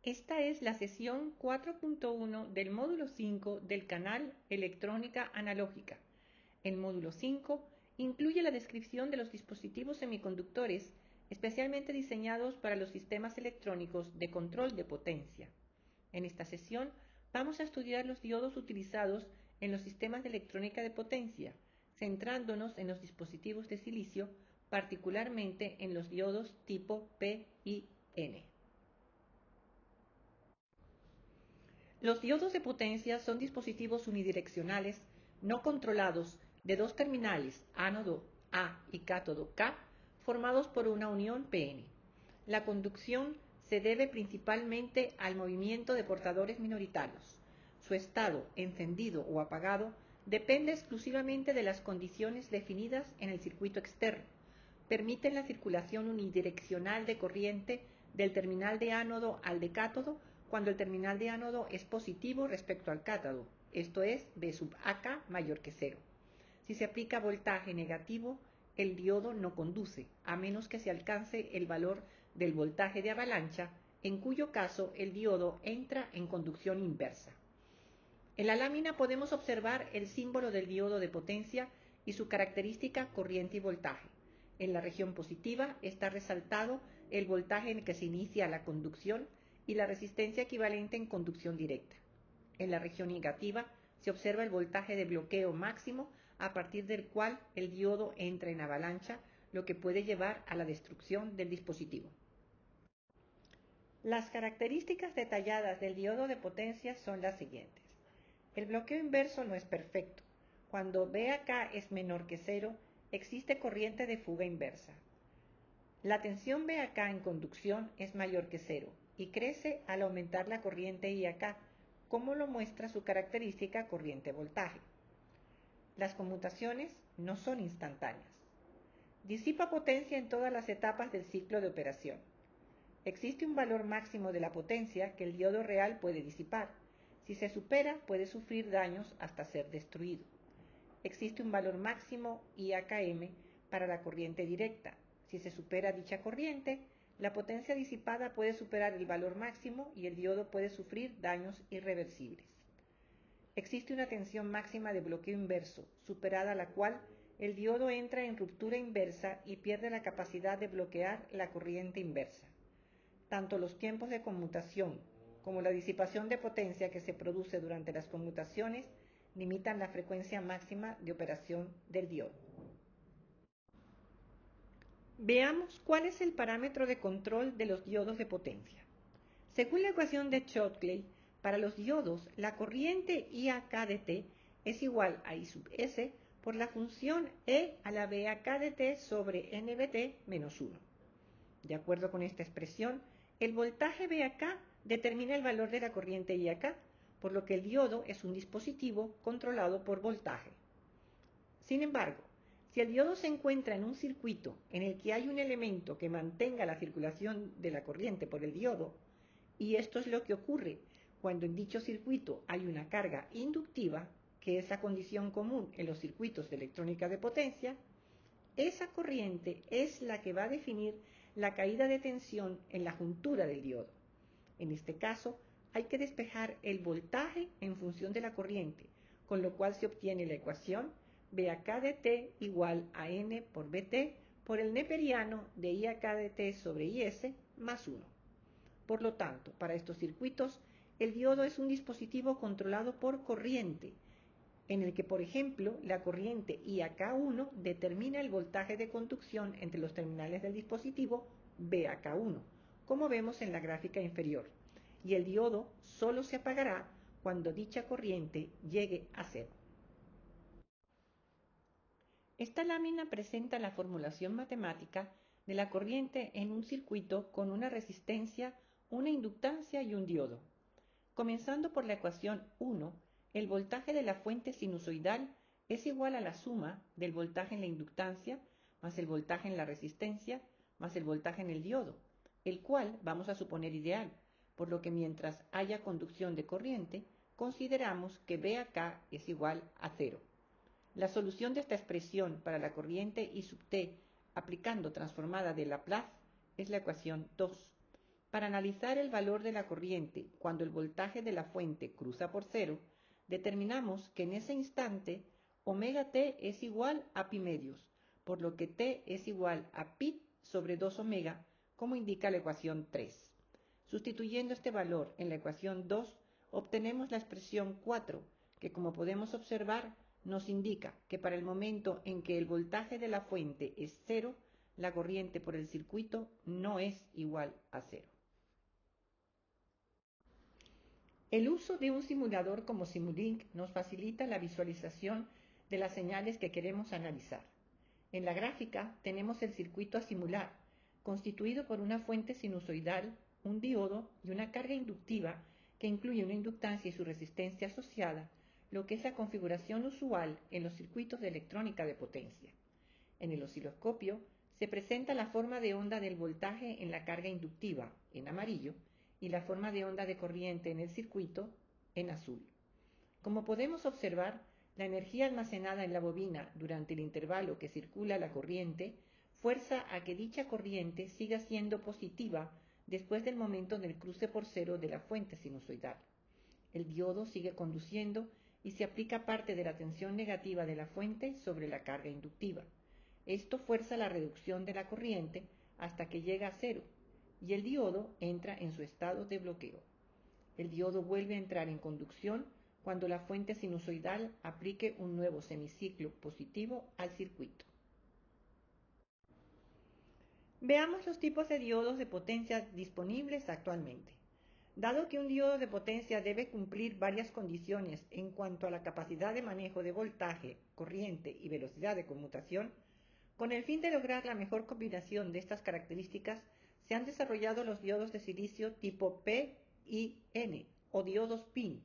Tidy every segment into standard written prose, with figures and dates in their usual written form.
Esta es la sesión 4.1 del módulo 5 del canal Electrónica Analógica. El módulo 5 incluye la descripción de los dispositivos semiconductores especialmente diseñados para los sistemas electrónicos de control de potencia. En esta sesión vamos a estudiar los diodos utilizados en los sistemas de electrónica de potencia, centrándonos en los dispositivos de silicio, particularmente en los diodos tipo P y N. Los diodos de potencia son dispositivos unidireccionales no controlados de dos terminales, ánodo A y cátodo K, formados por una unión PN. La conducción se debe principalmente al movimiento de portadores minoritarios. Su estado, encendido o apagado, depende exclusivamente de las condiciones definidas en el circuito externo. Permiten la circulación unidireccional de corriente del terminal de ánodo al de cátodo cuando el terminal de ánodo es positivo respecto al cátodo, esto es, V sub AK mayor que 0. Si se aplica voltaje negativo, el diodo no conduce, a menos que se alcance el valor del voltaje de avalancha, en cuyo caso el diodo entra en conducción inversa. En la lámina podemos observar el símbolo del diodo de potencia y su característica corriente y voltaje. En la región positiva está resaltado el voltaje en el que se inicia la conducción y la resistencia equivalente en conducción directa. En la región negativa se observa el voltaje de bloqueo máximo a partir del cual el diodo entra en avalancha, lo que puede llevar a la destrucción del dispositivo. Las características detalladas del diodo de potencia son las siguientes. El bloqueo inverso no es perfecto. Cuando VAK es menor que 0, existe corriente de fuga inversa. La tensión VAK en conducción es mayor que 0 y crece al aumentar la corriente IAK, como lo muestra su característica corriente-voltaje. Las conmutaciones no son instantáneas. Disipa potencia en todas las etapas del ciclo de operación. Existe un valor máximo de la potencia que el diodo real puede disipar. Si se supera, puede sufrir daños hasta ser destruido. Existe un valor máximo IAKM para la corriente directa. Si se supera dicha corriente, la potencia disipada puede superar el valor máximo y el diodo puede sufrir daños irreversibles. Existe una tensión máxima de bloqueo inverso, superada la cual el diodo entra en ruptura inversa y pierde la capacidad de bloquear la corriente inversa. Tanto los tiempos de conmutación como la disipación de potencia que se produce durante las conmutaciones limitan la frecuencia máxima de operación del diodo. Veamos cuál es el parámetro de control de los diodos de potencia. Según la ecuación de Shockley, para los diodos, la corriente IAK de T es igual a I sub S por la función E a la VAK de T sobre NBT menos 1. De acuerdo con esta expresión, el voltaje VAK determina el valor de la corriente IAK, por lo que el diodo es un dispositivo controlado por voltaje. Sin embargo, si el diodo se encuentra en un circuito en el que hay un elemento que mantenga la circulación de la corriente por el diodo, y esto es lo que ocurre cuando en dicho circuito hay una carga inductiva, que es la condición común en los circuitos de electrónica de potencia, esa corriente es la que va a definir la caída de tensión en la juntura del diodo. En este caso, hay que despejar el voltaje en función de la corriente, con lo cual se obtiene la ecuación VAK de T igual a N por Bt por el neperiano de IAK de T sobre IS más 1. Por lo tanto, para estos circuitos, el diodo es un dispositivo controlado por corriente, en el que, por ejemplo, la corriente IAK1 determina el voltaje de conducción entre los terminales del dispositivo VAK1, como vemos en la gráfica inferior, y el diodo solo se apagará cuando dicha corriente llegue a 0. Esta lámina presenta la formulación matemática de la corriente en un circuito con una resistencia, una inductancia y un diodo. Comenzando por la ecuación 1, el voltaje de la fuente sinusoidal es igual a la suma del voltaje en la inductancia más el voltaje en la resistencia más el voltaje en el diodo, el cual vamos a suponer ideal, por lo que mientras haya conducción de corriente, consideramos que VAK es igual a 0. La solución de esta expresión para la corriente I sub T aplicando transformada de Laplace es la ecuación 2. Para analizar el valor de la corriente cuando el voltaje de la fuente cruza por cero, determinamos que en ese instante omega t es igual a pi medios, por lo que t es igual a pi sobre 2 omega, como indica la ecuación 3. Sustituyendo este valor en la ecuación 2, obtenemos la expresión 4, que como podemos observar, nos indica que para el momento en que el voltaje de la fuente es cero, la corriente por el circuito no es igual a cero. El uso de un simulador como Simulink nos facilita la visualización de las señales que queremos analizar. En la gráfica tenemos el circuito a simular, constituido por una fuente sinusoidal, un diodo y una carga inductiva que incluye una inductancia y su resistencia asociada, lo que es la configuración usual en los circuitos de electrónica de potencia. En el osciloscopio se presenta la forma de onda del voltaje en la carga inductiva, en amarillo, y la forma de onda de corriente en el circuito, en azul. Como podemos observar, la energía almacenada en la bobina durante el intervalo que circula la corriente fuerza a que dicha corriente siga siendo positiva después del momento del cruce por cero de la fuente sinusoidal. El diodo sigue conduciendo y se aplica parte de la tensión negativa de la fuente sobre la carga inductiva. Esto fuerza la reducción de la corriente hasta que llega a cero y el diodo entra en su estado de bloqueo. El diodo vuelve a entrar en conducción cuando la fuente sinusoidal aplique un nuevo semiciclo positivo al circuito. Veamos los tipos de diodos de potencia disponibles actualmente. Dado que un diodo de potencia debe cumplir varias condiciones en cuanto a la capacidad de manejo de voltaje, corriente y velocidad de conmutación, con el fin de lograr la mejor combinación de estas características, se han desarrollado los diodos de silicio tipo P y N, o diodos PIN,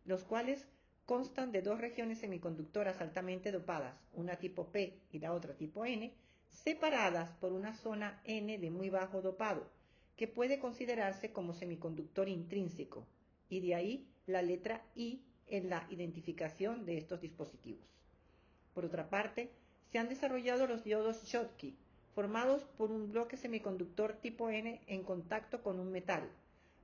los cuales constan de dos regiones semiconductoras altamente dopadas, una tipo P y la otra tipo N, separadas por una zona N de muy bajo dopado, que puede considerarse como semiconductor intrínseco, y de ahí la letra I en la identificación de estos dispositivos. Por otra parte, se han desarrollado los diodos Schottky, formados por un bloque semiconductor tipo N en contacto con un metal,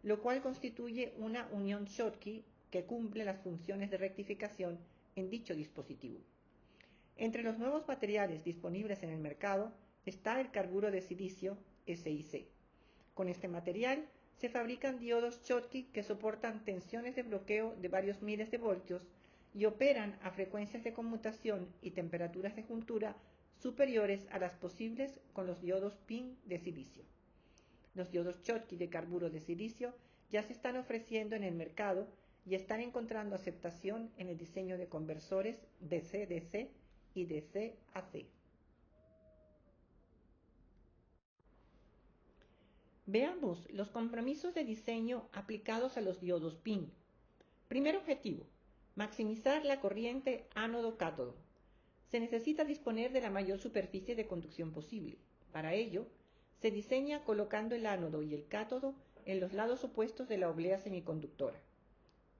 lo cual constituye una unión Schottky que cumple las funciones de rectificación en dicho dispositivo. Entre los nuevos materiales disponibles en el mercado está el carburo de silicio SiC. Con este material se fabrican diodos Schottky que soportan tensiones de bloqueo de varios miles de voltios y operan a frecuencias de conmutación y temperaturas de juntura superiores a las posibles con los diodos PIN de silicio. Los diodos Schottky de carburo de silicio ya se están ofreciendo en el mercado y están encontrando aceptación en el diseño de conversores DC-DC y DC-AC. Veamos los compromisos de diseño aplicados a los diodos PIN. Primer objetivo: maximizar la corriente ánodo-cátodo. Se necesita disponer de la mayor superficie de conducción posible. Para ello, se diseña colocando el ánodo y el cátodo en los lados opuestos de la oblea semiconductora.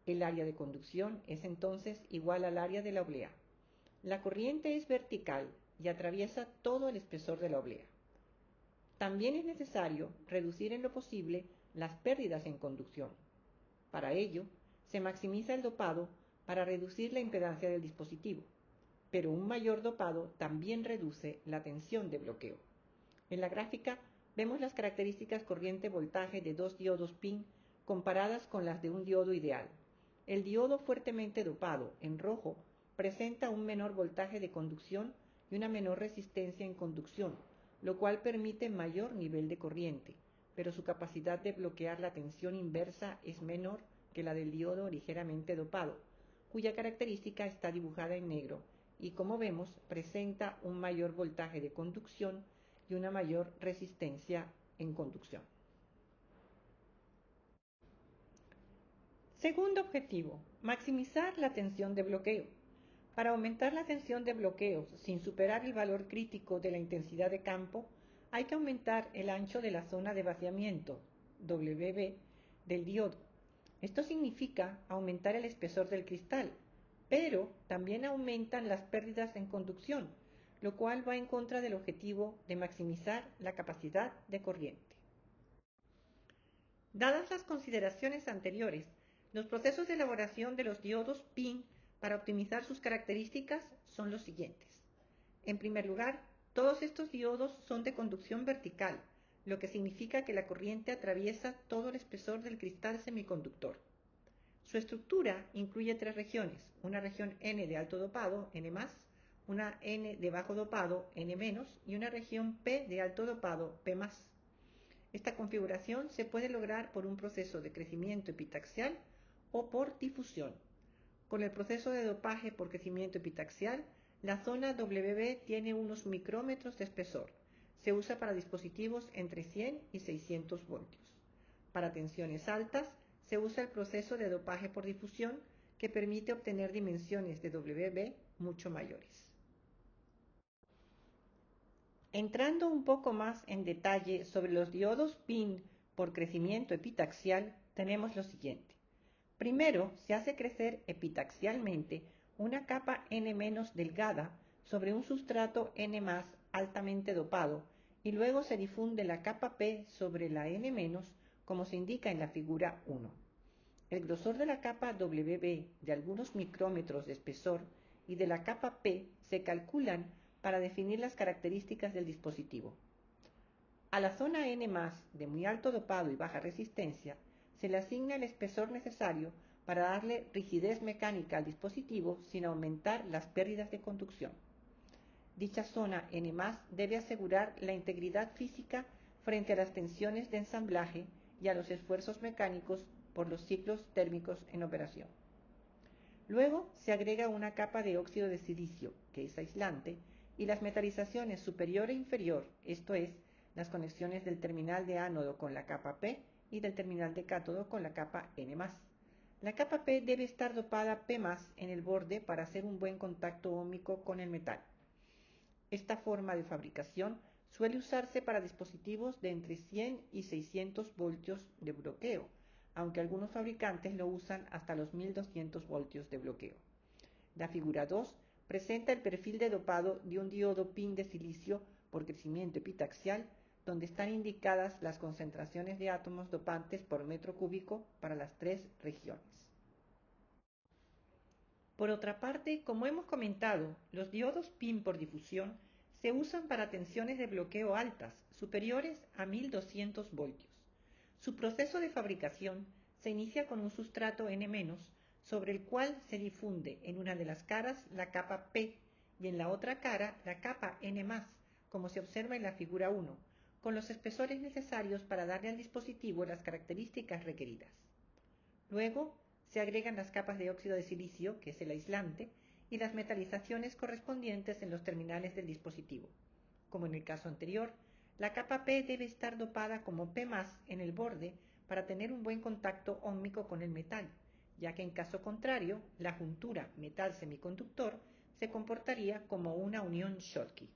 El área de conducción es entonces igual al área de la oblea. La corriente es vertical y atraviesa todo el espesor de la oblea. También es necesario reducir en lo posible las pérdidas en conducción. Para ello, se maximiza el dopado para reducir la impedancia del dispositivo, pero un mayor dopado también reduce la tensión de bloqueo. En la gráfica vemos las características corriente-voltaje de dos diodos PIN comparadas con las de un diodo ideal. El diodo fuertemente dopado, en rojo, presenta un menor voltaje de conducción y una menor resistencia en conducción, lo cual permite mayor nivel de corriente, pero su capacidad de bloquear la tensión inversa es menor que la del diodo ligeramente dopado, cuya característica está dibujada en negro y, como vemos, presenta un mayor voltaje de conducción y una mayor resistencia en conducción. Segundo objetivo: maximizar la tensión de bloqueo. Para aumentar la tensión de bloqueo sin superar el valor crítico de la intensidad de campo, hay que aumentar el ancho de la zona de vaciamiento, WB, del diodo. Esto significa aumentar el espesor del cristal, pero también aumentan las pérdidas en conducción, lo cual va en contra del objetivo de maximizar la capacidad de corriente. Dadas las consideraciones anteriores, los procesos de elaboración de los diodos PIN para optimizar sus características son los siguientes. En primer lugar, todos estos diodos son de conducción vertical, lo que significa que la corriente atraviesa todo el espesor del cristal semiconductor. Su estructura incluye tres regiones, una región N de alto dopado, N+, una N de bajo dopado, N-, y una región P de alto dopado, P+. Esta configuración se puede lograr por un proceso de crecimiento epitaxial o por difusión. Con el proceso de dopaje por crecimiento epitaxial, la zona WB tiene unos micrómetros de espesor. Se usa para dispositivos entre 100 y 600 voltios. Para tensiones altas, se usa el proceso de dopaje por difusión, que permite obtener dimensiones de WB mucho mayores. Entrando un poco más en detalle sobre los diodos PIN por crecimiento epitaxial, tenemos lo siguiente. Primero, se hace crecer epitaxialmente una capa N- delgada sobre un sustrato N+ altamente dopado y luego se difunde la capa P sobre la N-, como se indica en la figura 1. El grosor de la capa WB de algunos micrómetros de espesor y de la capa P se calculan para definir las características del dispositivo. A la zona N+, de muy alto dopado y baja resistencia, se le asigna el espesor necesario para darle rigidez mecánica al dispositivo sin aumentar las pérdidas de conducción. Dicha zona N+ debe asegurar la integridad física frente a las tensiones de ensamblaje y a los esfuerzos mecánicos por los ciclos térmicos en operación. Luego se agrega una capa de óxido de silicio, que es aislante, y las metalizaciones superior e inferior, esto es, las conexiones del terminal de ánodo con la capa P y del terminal de cátodo con la capa N+. La capa P debe estar dopada P+ en el borde para hacer un buen contacto óhmico con el metal. Esta forma de fabricación suele usarse para dispositivos de entre 100 y 600 voltios de bloqueo, aunque algunos fabricantes lo usan hasta los 1200 voltios de bloqueo. La figura 2 presenta el perfil de dopado de un diodo PIN de silicio por crecimiento epitaxial, donde están indicadas las concentraciones de átomos dopantes por metro cúbico para las tres regiones. Por otra parte, como hemos comentado, los diodos PIN por difusión se usan para tensiones de bloqueo altas, superiores a 1200 voltios. Su proceso de fabricación se inicia con un sustrato N-, sobre el cual se difunde en una de las caras la capa P y en la otra cara la capa N+, como se observa en la figura 1, con los espesores necesarios para darle al dispositivo las características requeridas. Luego se agregan las capas de óxido de silicio, que es el aislante, y las metalizaciones correspondientes en los terminales del dispositivo. Como en el caso anterior, la capa P debe estar dopada como P+ en el borde para tener un buen contacto óhmico con el metal, ya que en caso contrario, la juntura metal-semiconductor se comportaría como una unión Schottky.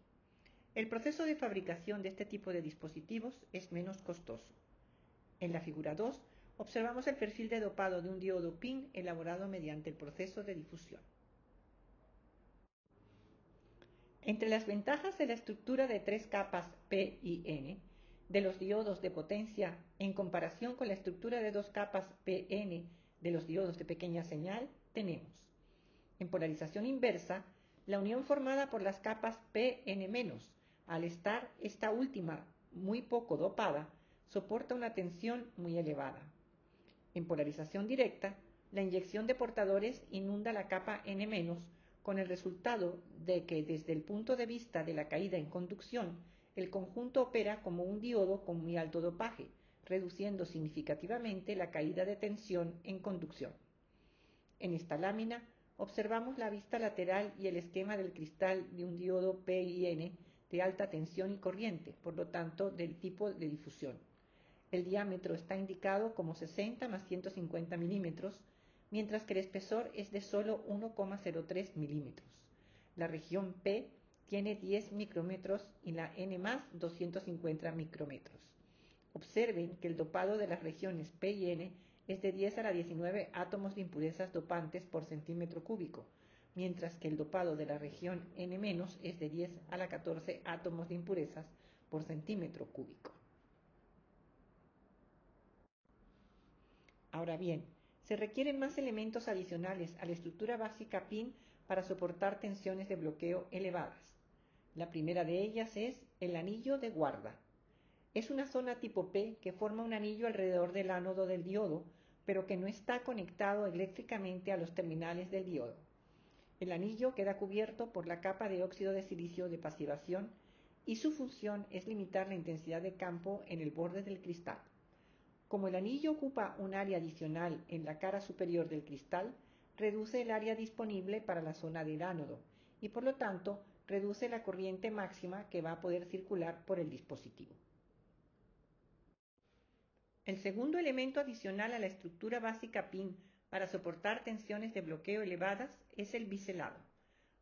El proceso de fabricación de este tipo de dispositivos es menos costoso. En la figura 2 observamos el perfil de dopado de un diodo PIN elaborado mediante el proceso de difusión. Entre las ventajas de la estructura de tres capas P y N de los diodos de potencia en comparación con la estructura de dos capas PN de los diodos de pequeña señal, tenemos, en polarización inversa, la unión formada por las capas PN-, al estar esta última muy poco dopada, soporta una tensión muy elevada. En polarización directa, la inyección de portadores inunda la capa N-, con el resultado de que desde el punto de vista de la caída en conducción, el conjunto opera como un diodo con muy alto dopaje, reduciendo significativamente la caída de tensión en conducción. En esta lámina observamos la vista lateral y el esquema del cristal de un diodo PIN de alta tensión y corriente, por lo tanto del tipo de difusión. El diámetro está indicado como 60 más 150 milímetros, mientras que el espesor es de solo 1,03 milímetros. La región P tiene 10 micrómetros y la N+, 250 micrómetros. Observen que el dopado de las regiones P y N es de 10 a la 19 átomos de impurezas dopantes por centímetro cúbico, mientras que el dopado de la región N- es de 10 a la 14 átomos de impurezas por centímetro cúbico. Ahora bien, se requieren más elementos adicionales a la estructura básica PIN para soportar tensiones de bloqueo elevadas. La primera de ellas es el anillo de guarda. Es una zona tipo P que forma un anillo alrededor del ánodo del diodo, pero que no está conectado eléctricamente a los terminales del diodo. El anillo queda cubierto por la capa de óxido de silicio de pasivación y su función es limitar la intensidad de campo en el borde del cristal. Como el anillo ocupa un área adicional en la cara superior del cristal, reduce el área disponible para la zona del ánodo y por lo tanto reduce la corriente máxima que va a poder circular por el dispositivo. El segundo elemento adicional a la estructura básica PIN para soportar tensiones de bloqueo elevadas es el biselado.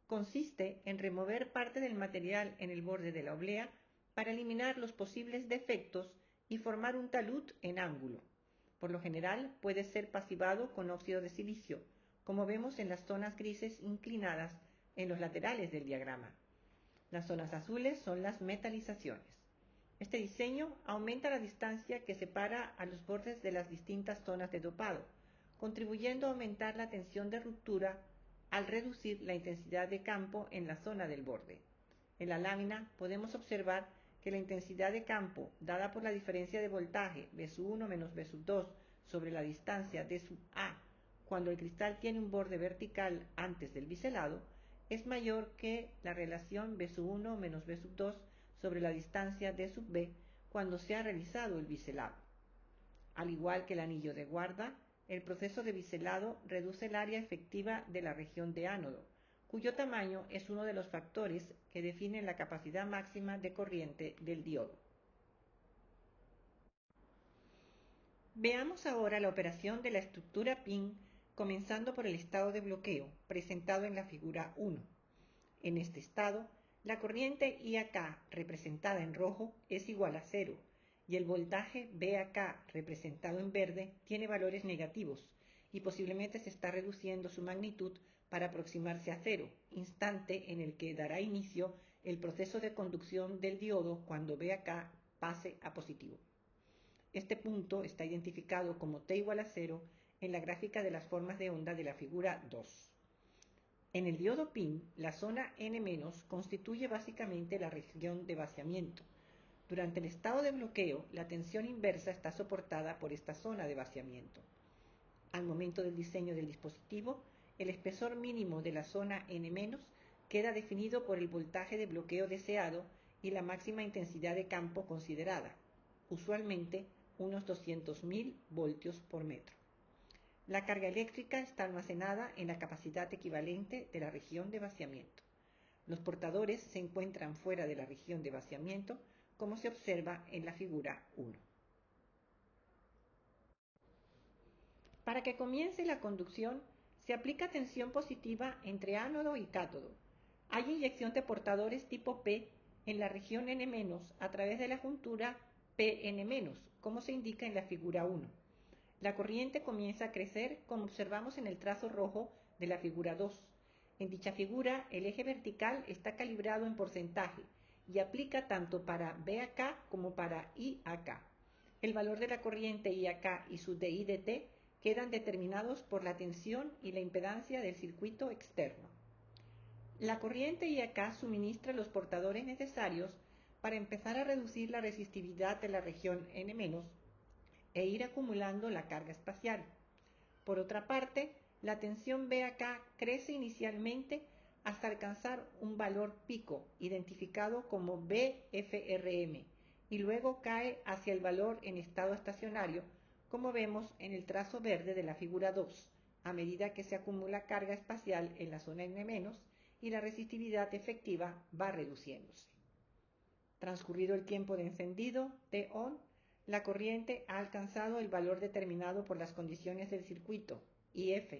Consiste en remover parte del material en el borde de la oblea para eliminar los posibles defectos y formar un talud en ángulo. Por lo general puede ser pasivado con óxido de silicio, como vemos en las zonas grises inclinadas en los laterales del diagrama. Las zonas azules son las metalizaciones. Este diseño aumenta la distancia que separa a los bordes de las distintas zonas de dopado, contribuyendo a aumentar la tensión de ruptura al reducir la intensidad de campo en la zona del borde. En la lámina podemos observar que la intensidad de campo dada por la diferencia de voltaje B1 menos B2 sobre la distancia D sub A cuando el cristal tiene un borde vertical antes del biselado es mayor que la relación B1 menos B2 sobre la distancia D sub B cuando se ha realizado el biselado. Al igual que el anillo de guarda, el proceso de biselado reduce el área efectiva de la región de ánodo, cuyo tamaño es uno de los factores que definen la capacidad máxima de corriente del diodo. Veamos ahora la operación de la estructura PIN, comenzando por el estado de bloqueo, presentado en la figura 1. En este estado, la corriente IAK, representada en rojo, es igual a 0, y el voltaje BAK, representado en verde, tiene valores negativos, y posiblemente se está reduciendo su magnitud para aproximarse a 0, instante en el que dará inicio el proceso de conducción del diodo cuando BAK pase a positivo. Este punto está identificado como T igual a 0 en la gráfica de las formas de onda de la figura 2. En el diodo PIN, la zona N- constituye básicamente la región de vaciamiento. Durante el estado de bloqueo, la tensión inversa está soportada por esta zona de vaciamiento. Al momento del diseño del dispositivo, el espesor mínimo de la zona N- queda definido por el voltaje de bloqueo deseado y la máxima intensidad de campo considerada, usualmente unos 200.000 voltios por metro. La carga eléctrica está almacenada en la capacidad equivalente de la región de vaciamiento. Los portadores se encuentran fuera de la región de vaciamiento, como se observa en la figura 1. Para que comience la conducción, se aplica tensión positiva entre ánodo y cátodo. Hay inyección de portadores tipo P en la región N- a través de la juntura Pn-, como se indica en la figura 1. La corriente comienza a crecer como observamos en el trazo rojo de la figura 2. En dicha figura, el eje vertical está calibrado en porcentaje y aplica tanto para BAK como para IAK. El valor de la corriente IAK y su DI/dt quedan determinados por la tensión y la impedancia del circuito externo. La corriente IAK suministra los portadores necesarios para empezar a reducir la resistividad de la región N- e ir acumulando la carga espacial. Por otra parte, la tensión BAK crece inicialmente hasta alcanzar un valor pico, identificado como BFRM, y luego cae hacia el valor en estado estacionario, como vemos en el trazo verde de la figura 2, a medida que se acumula carga espacial en la zona N- y la resistividad efectiva va reduciéndose. Transcurrido el tiempo de encendido, T-on, la corriente ha alcanzado el valor determinado por las condiciones del circuito, IF,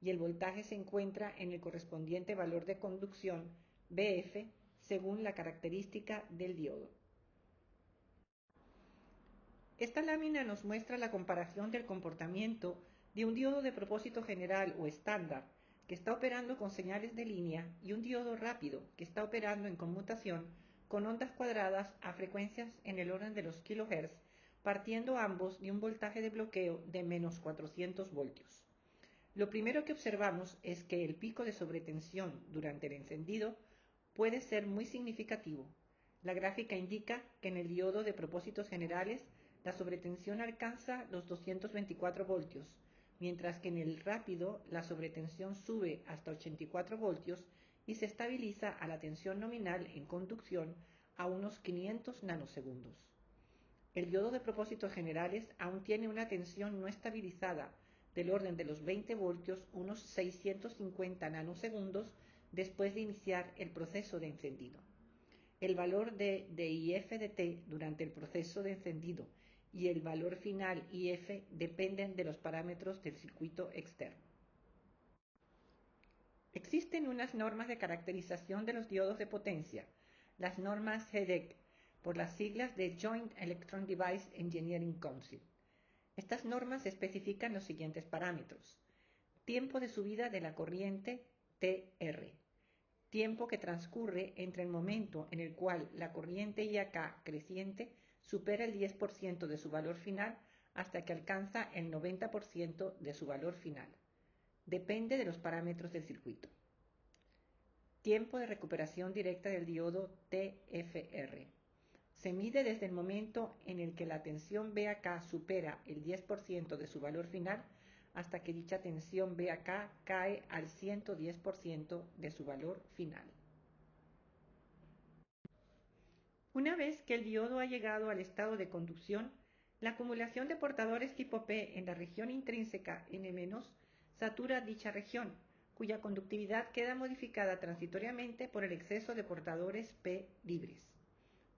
y el voltaje se encuentra en el correspondiente valor de conducción, BF, según la característica del diodo. Esta lámina nos muestra la comparación del comportamiento de un diodo de propósito general o estándar, que está operando con señales de línea, y un diodo rápido, que está operando en conmutación con ondas cuadradas a frecuencias en el orden de los kHz, partiendo ambos de un voltaje de bloqueo de menos 400 voltios. Lo primero que observamos es que el pico de sobretensión durante el encendido puede ser muy significativo. La gráfica indica que en el diodo de propósitos generales la sobretensión alcanza los 224 voltios, mientras que en el rápido la sobretensión sube hasta 84 voltios y se estabiliza a la tensión nominal en conducción a unos 500 nanosegundos. El diodo de propósitos generales aún tiene una tensión no estabilizada del orden de los 20 voltios, unos 650 nanosegundos después de iniciar el proceso de encendido. El valor de IF de T durante el proceso de encendido y el valor final IF dependen de los parámetros del circuito externo. Existen unas normas de caracterización de los diodos de potencia, las normas JEDEC, por las siglas de Joint Electron Device Engineering Council. Estas normas especifican los siguientes parámetros: tiempo de subida de la corriente TR, tiempo que transcurre entre el momento en el cual la corriente IAK creciente supera el 10% de su valor final hasta que alcanza el 90% de su valor final. Depende de los parámetros del circuito. Tiempo de recuperación directa del diodo TFR. Se mide desde el momento en el que la tensión BAK supera el 10% de su valor final hasta que dicha tensión BAK cae al 110% de su valor final. Una vez que el diodo ha llegado al estado de conducción, la acumulación de portadores tipo P en la región intrínseca N- satura dicha región, cuya conductividad queda modificada transitoriamente por el exceso de portadores P libres.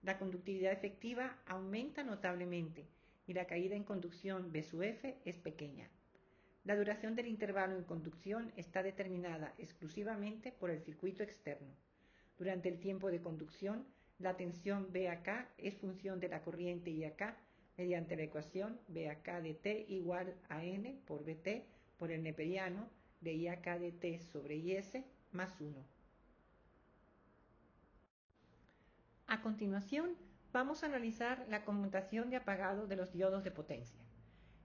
La conductividad efectiva aumenta notablemente y la caída en conducción B sub F es pequeña. La duración del intervalo en conducción está determinada exclusivamente por el circuito externo. Durante el tiempo de conducción, la tensión BAK es función de la corriente IAK mediante la ecuación BAK de T igual a N por BT por el neperiano de IAK de T sobre IS más 1. A continuación, vamos a analizar la conmutación de apagado de los diodos de potencia.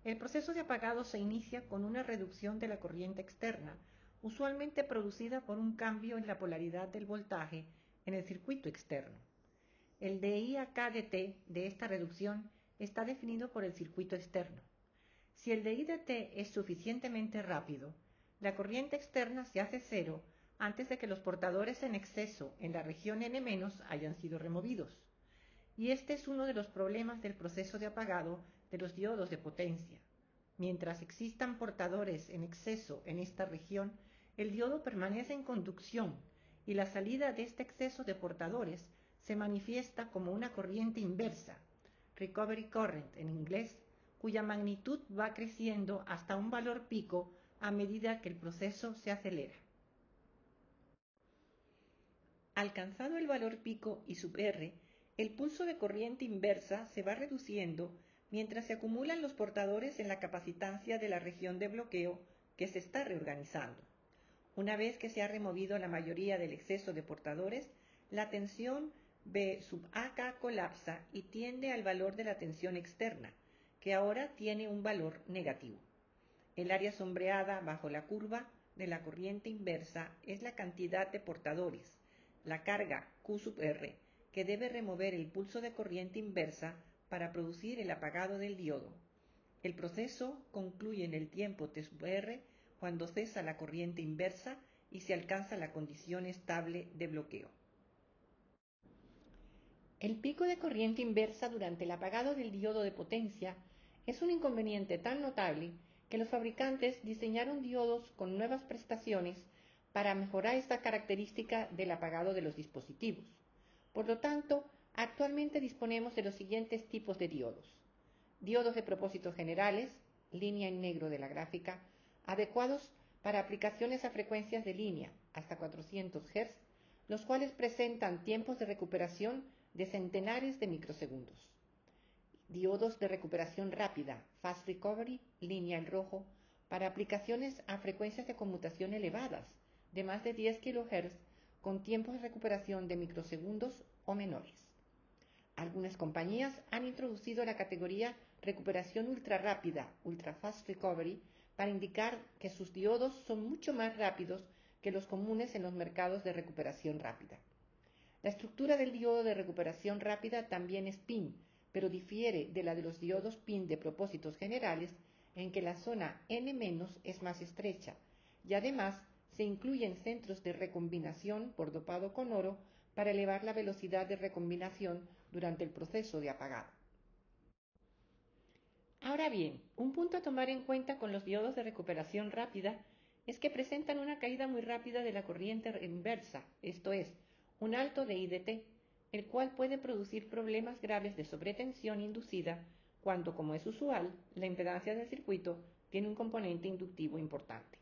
El proceso de apagado se inicia con una reducción de la corriente externa, usualmente producida por un cambio en la polaridad del voltaje en el circuito externo. El dI/K de T de esta reducción está definido por el circuito externo. Si el dI de T es suficientemente rápido, la corriente externa se hace cero antes de que los portadores en exceso en la región N- hayan sido removidos. Y este es uno de los problemas del proceso de apagado de los diodos de potencia. Mientras existan portadores en exceso en esta región, el diodo permanece en conducción y la salida de este exceso de portadores se manifiesta como una corriente inversa, recovery current en inglés, cuya magnitud va creciendo hasta un valor pico a medida que el proceso se acelera. Alcanzado el valor pico y sub R, el pulso de corriente inversa se va reduciendo mientras se acumulan los portadores en la capacitancia de la región de bloqueo que se está reorganizando. Una vez que se ha removido la mayoría del exceso de portadores, la tensión B sub AK colapsa y tiende al valor de la tensión externa, que ahora tiene un valor negativo. El área sombreada bajo la curva de la corriente inversa es la cantidad de portadores, la carga Q sub R, que debe remover el pulso de corriente inversa para producir el apagado del diodo. El proceso concluye en el tiempo T sub R cuando cesa la corriente inversa y se alcanza la condición estable de bloqueo. El pico de corriente inversa durante el apagado del diodo de potencia es un inconveniente tan notable que los fabricantes diseñaron diodos con nuevas prestaciones para mejorar esta característica del apagado de los dispositivos. Por lo tanto, actualmente disponemos de los siguientes tipos de diodos. Diodos de propósitos generales, línea en negro de la gráfica, adecuados para aplicaciones a frecuencias de línea hasta 400 Hz, los cuales presentan tiempos de recuperación de centenares de microsegundos. Diodos de recuperación rápida, Fast Recovery, línea en rojo, para aplicaciones a frecuencias de conmutación elevadas, de más de 10 kHz, con tiempos de recuperación de microsegundos o menores. Algunas compañías han introducido la categoría recuperación ultra rápida, ultra fast recovery, para indicar que sus diodos son mucho más rápidos que los comunes en los mercados de recuperación rápida. La estructura del diodo de recuperación rápida también es PIN, pero difiere de la de los diodos PIN de propósitos generales en que la zona N- es más estrecha y además se incluyen centros de recombinación por dopado con oro para elevar la velocidad de recombinación durante el proceso de apagado. Ahora bien, un punto a tomar en cuenta con los diodos de recuperación rápida es que presentan una caída muy rápida de la corriente inversa, esto es, un alto de IDT, el cual puede producir problemas graves de sobretensión inducida cuando, como es usual, la impedancia del circuito tiene un componente inductivo importante.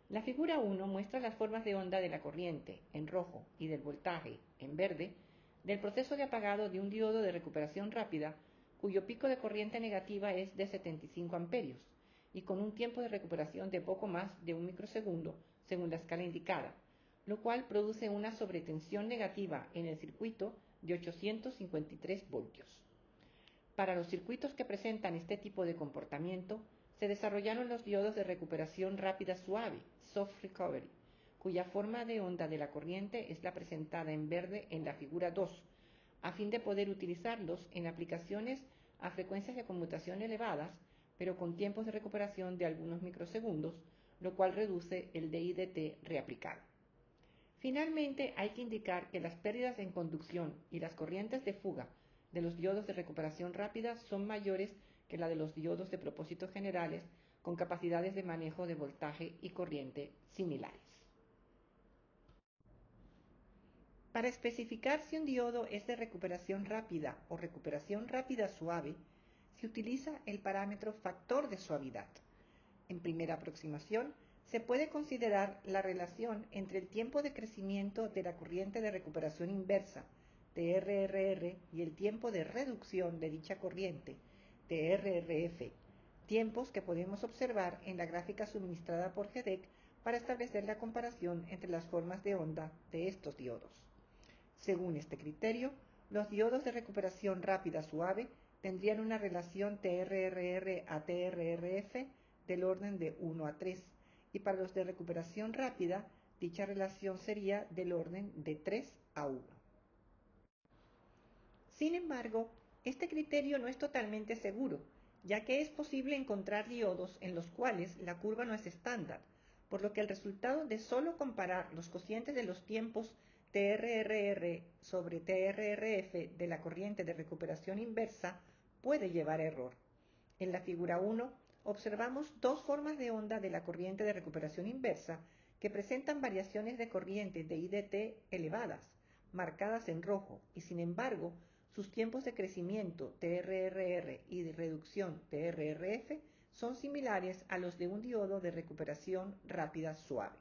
La figura 1 muestra las formas de onda de la corriente, en rojo, y del voltaje, en verde, del proceso de apagado de un diodo de recuperación rápida cuyo pico de corriente negativa es de 75 amperios y con un tiempo de recuperación de poco más de 1 microsegundo según la escala indicada, lo cual produce una sobretensión negativa en el circuito de 853 voltios. Para los circuitos que presentan este tipo de comportamiento, se desarrollaron los diodos de recuperación rápida suave, soft recovery, cuya forma de onda de la corriente es la presentada en verde en la figura 2, a fin de poder utilizarlos en aplicaciones a frecuencias de conmutación elevadas, pero con tiempos de recuperación de algunos microsegundos, lo cual reduce el DIDT reaplicado. Finalmente, hay que indicar que las pérdidas en conducción y las corrientes de fuga de los diodos de recuperación rápida son mayores que la de los diodos de propósitos generales con capacidades de manejo de voltaje y corriente similares. Para especificar si un diodo es de recuperación rápida o recuperación rápida suave, se utiliza el parámetro factor de suavidad. En primera aproximación, se puede considerar la relación entre el tiempo de crecimiento de la corriente de recuperación inversa, TRRR, y el tiempo de reducción de dicha corriente, TRRF, tiempos que podemos observar en la gráfica suministrada por GEDEC para establecer la comparación entre las formas de onda de estos diodos. Según este criterio, los diodos de recuperación rápida suave tendrían una relación TRRR a TRRF del orden de 1 a 3, y para los de recuperación rápida, dicha relación sería del orden de 3 a 1. Sin embargo, este criterio no es totalmente seguro, ya que es posible encontrar diodos en los cuales la curva no es estándar, por lo que el resultado de solo comparar los cocientes de los tiempos TRRR sobre TRRF de la corriente de recuperación inversa puede llevar a error. En la figura 1 observamos dos formas de onda de la corriente de recuperación inversa que presentan variaciones de corriente de IDT elevadas, marcadas en rojo, y sin embargo, sus tiempos de crecimiento TRRR y de reducción TRRF son similares a los de un diodo de recuperación rápida suave.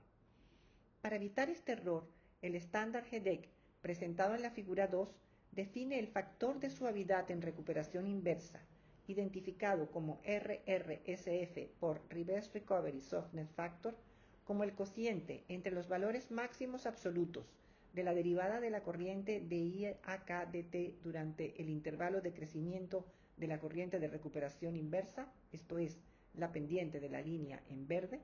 Para evitar este error, el estándar GEDEC, presentado en la figura 2, define el factor de suavidad en recuperación inversa, identificado como RRSF por Reverse Recovery Softness Factor, como el cociente entre los valores máximos absolutos de la derivada de la corriente de IAK-DT durante el intervalo de crecimiento de la corriente de recuperación inversa, esto es, la pendiente de la línea en verde,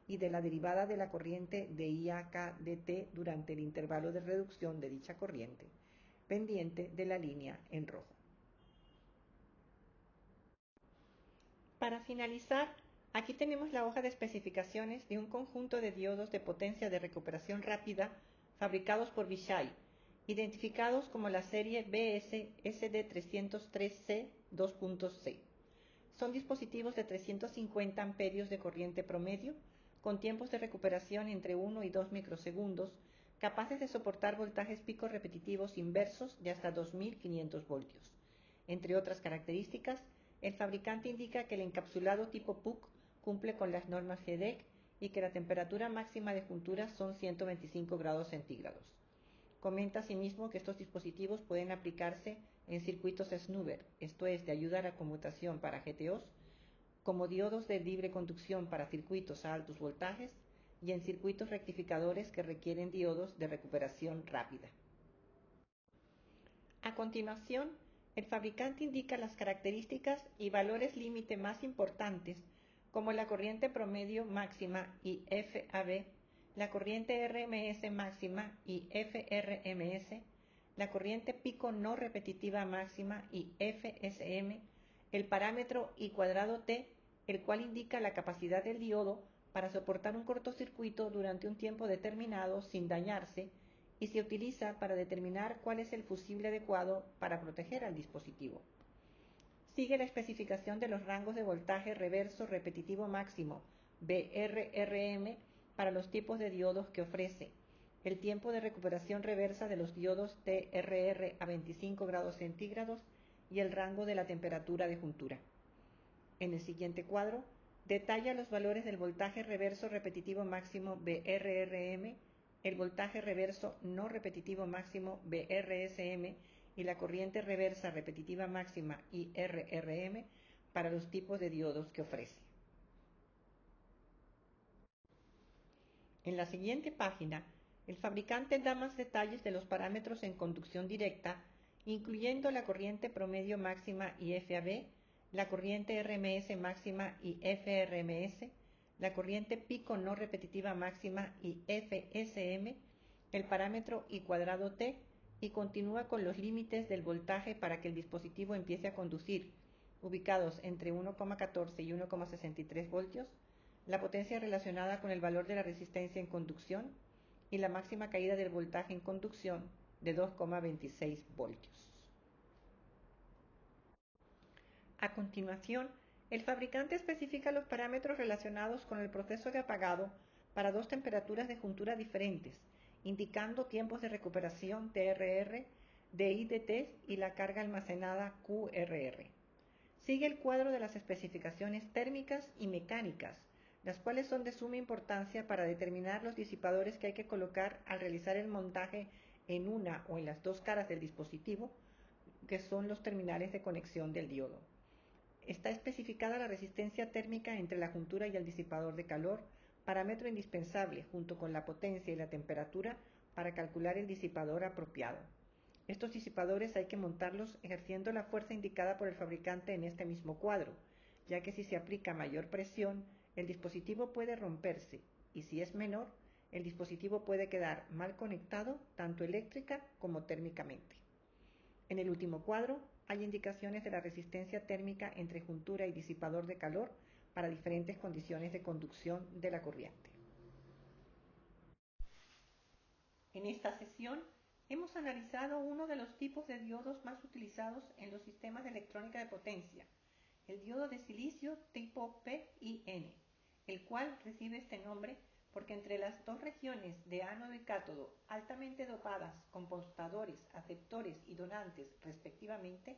y de la derivada de la corriente de IAK-DT durante el intervalo de reducción de dicha corriente, pendiente de la línea en rojo. Para finalizar, aquí tenemos la hoja de especificaciones de un conjunto de diodos de potencia de recuperación rápida fabricados por Vishay, identificados como la serie BS-SD303C 2.C. Son dispositivos de 350 amperios de corriente promedio, con tiempos de recuperación entre 1 y 2 microsegundos, capaces de soportar voltajes picos repetitivos inversos de hasta 2500 voltios. Entre otras características, el fabricante indica que el encapsulado tipo PUC cumple con las normas GEDEC y que la temperatura máxima de juntura son 125 grados centígrados. Comenta asimismo que estos dispositivos pueden aplicarse en circuitos snoover, esto es, de ayuda a la conmutación para GTOs, como diodos de libre conducción para circuitos a altos voltajes y en circuitos rectificadores que requieren diodos de recuperación rápida. A continuación, El fabricante indica las características y valores límite más importantes, como la corriente promedio máxima y FAB, la corriente RMS máxima y FRMS, la corriente pico no repetitiva máxima y FSM, el parámetro I cuadrado T, el cual indica la capacidad del diodo para soportar un cortocircuito durante un tiempo determinado sin dañarse, y se utiliza para determinar cuál es el fusible adecuado para proteger al dispositivo. Sigue la especificación de los rangos de voltaje reverso repetitivo máximo BRRM para los tipos de diodos que ofrece, el tiempo de recuperación reversa de los diodos TRR a 25 grados centígrados y el rango de la temperatura de juntura. En el siguiente cuadro, detalla los valores del voltaje reverso repetitivo máximo BRRM, el voltaje reverso no repetitivo máximo BRSM y la corriente reversa repetitiva máxima IRRM para los tipos de diodos que ofrece. En la siguiente página, el fabricante da más detalles de los parámetros en conducción directa, incluyendo la corriente promedio máxima y FAB, la corriente RMS máxima y FRMS, la corriente pico no repetitiva máxima y FSM, el parámetro I cuadrado T, y continúa con los límites del voltaje para que el dispositivo empiece a conducir, ubicados entre 1,14 y 1,63 voltios, la potencia relacionada con el valor de la resistencia en conducción y la máxima caída del voltaje en conducción de 2,26 voltios. A continuación, el fabricante especifica los parámetros relacionados con el proceso de apagado para dos temperaturas de juntura diferentes, indicando tiempos de recuperación TRR, DI/DT y la carga almacenada QRR. Sigue el cuadro de las especificaciones térmicas y mecánicas, las cuales son de suma importancia para determinar los disipadores que hay que colocar al realizar el montaje en una o en las dos caras del dispositivo, que son los terminales de conexión del diodo. Está especificada la resistencia térmica entre la juntura y el disipador de calor, parámetro indispensable junto con la potencia y la temperatura para calcular el disipador apropiado. Estos disipadores hay que montarlos ejerciendo la fuerza indicada por el fabricante en este mismo cuadro, ya que si se aplica mayor presión, el dispositivo puede romperse y si es menor, el dispositivo puede quedar mal conectado tanto eléctrica como térmicamente. En el último cuadro hay indicaciones de la resistencia térmica entre juntura y disipador de calor para diferentes condiciones de conducción de la corriente. En esta sesión hemos analizado uno de los tipos de diodos más utilizados en los sistemas de electrónica de potencia, el diodo de silicio tipo PIN, el cual recibe este nombre porque entre las dos regiones de ánodo y cátodo altamente dopadas con portadores, aceptores y donantes respectivamente,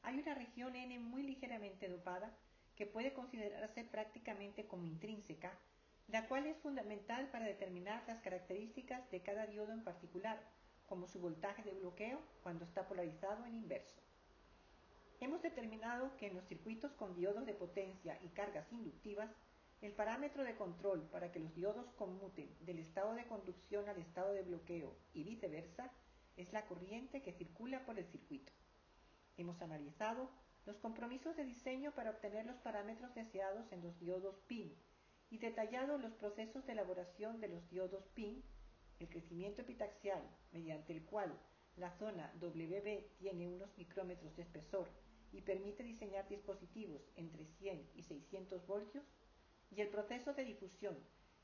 hay una región N muy ligeramente dopada que puede considerarse prácticamente como intrínseca, la cual es fundamental para determinar las características de cada diodo en particular, como su voltaje de bloqueo cuando está polarizado en inverso. Hemos determinado que en los circuitos con diodos de potencia y cargas inductivas, el parámetro de control para que los diodos conmuten del estado de conducción al estado de bloqueo y viceversa es la corriente que circula por el circuito. Hemos analizado los compromisos de diseño para obtener los parámetros deseados en los diodos PIN y detallado los procesos de elaboración de los diodos PIN, el crecimiento epitaxial mediante el cual la zona WB tiene unos micrómetros de espesor y permite diseñar dispositivos entre 100 y 600 voltios, y el proceso de difusión,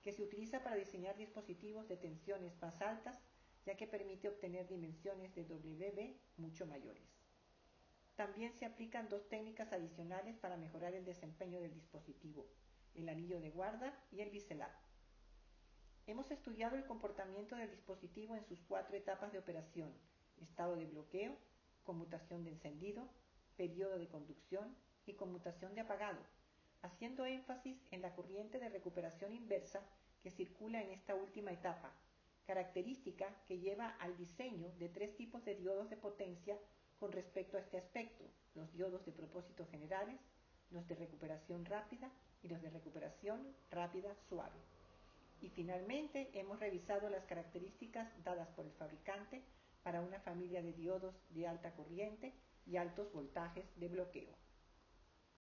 que se utiliza para diseñar dispositivos de tensiones más altas, ya que permite obtener dimensiones de WB mucho mayores. También se aplican dos técnicas adicionales para mejorar el desempeño del dispositivo, el anillo de guarda y el biselado. Hemos estudiado el comportamiento del dispositivo en sus 4 etapas de operación: estado de bloqueo, conmutación de encendido, periodo de conducción y conmutación de apagado, haciendo énfasis en la corriente de recuperación inversa que circula en esta última etapa, característica que lleva al diseño de 3 tipos de diodos de potencia con respecto a este aspecto: los diodos de propósito generales, los de recuperación rápida y los de recuperación rápida suave. Y finalmente hemos revisado las características dadas por el fabricante para una familia de diodos de alta corriente y altos voltajes de bloqueo.